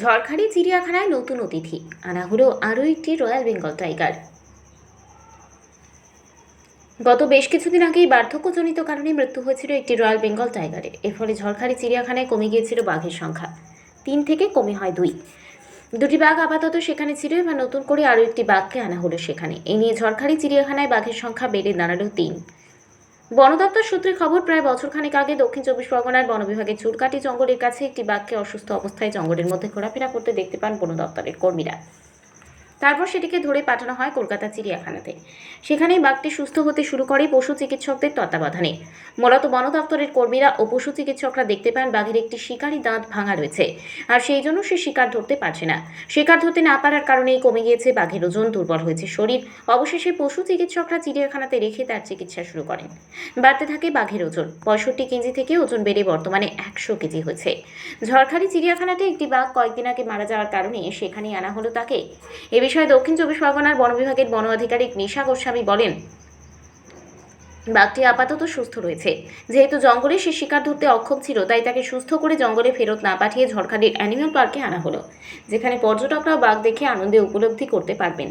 ঝড়খালি চিড়িয়াখানায় নতুন অতিথি আনা হলো আরও একটি রয়্যাল বেঙ্গল টাইগার। গত বেশ কিছুদিন আগেই বার্ধক্যজনিত কারণে মৃত্যু হয়েছিল একটি রয়্যাল বেঙ্গল টাইগারের। এর ফলে ঝড়খালি চিড়িয়াখানায় কমে গিয়েছিল বাঘের সংখ্যা, 3 থেকে কমে হয় 2। দুটি বাঘ আপাতত সেখানে ছিল, এবার নতুন করে আরও একটি বাঘকে আনা হলো সেখানে। এই নিয়ে ঝড়খালি চিড়িয়াখানায় বাঘের সংখ্যা বেড়ে দাঁড়ালো 3। বন দপ্তর সূত্রে খবর, প্রায় বছরখানেক আগে দক্ষিণ চব্বিশ পরগনার বন বিভাগের চুলকাটি জঙ্গলের কাছে একটি বাঘকে অসুস্থ অবস্থায় জঙ্গলের মধ্যে ঘোরাফেরা করতে দেখতে পান বন দপ্তরের কর্মীরা। তারপর সেটিকে ধরে পাঠানো হয় কলকাতা চিড়িয়াখানাতে। সেখানেই বাঘটি সুস্থ হতে শুরু করে পশু চিকিৎসকদের তত্ত্বাবধানে। মূলত বন দপ্তরের কর্মীরা ও পশু চিকিৎসকরা দেখতে পান বাঘের একটি শিকারি দাঁত ভাঙা রয়েছে, আর সেই জন্য সে শিকার ধরতে পারছে না। শিকার ধরতে না পারার কারণেই কমে গিয়েছে বাঘের ওজন, দুর্বল হয়েছে শরীর। অবশেষে পশু চিকিৎসকরা চিড়িয়াখানাতে রেখে তার চিকিৎসা শুরু করেন। বাড়তে থাকে বাঘের ওজন, 65 কেজি থেকে ওজন বেড়ে বর্তমানে 100 কেজি হয়েছে। ঝড়খালি চিড়িয়াখানাতে একটি বাঘ কয়েকদিন আগে মারা যাওয়ার কারণে সেখানেই আনা হলো তাকে। এ বিষয়ে দক্ষিণ চব্বিশ পরগনার বন বিভাগের বন আধিকারিক নিশা গোস্বামী বলেন, বাঘটি আপাতত সুস্থ রয়েছে। যেহেতু জঙ্গলে সে শিকার ধরতে অক্ষম ছিল, তাই তাকে সুস্থ করে জঙ্গলে ফেরত না পাঠিয়ে ঝড়খালির অ্যানিম্যাল পার্কে আনা হলো, যেখানে পর্যটকরাও বাঘ দেখে আনন্দে উপলব্ধি করতে পারবেন।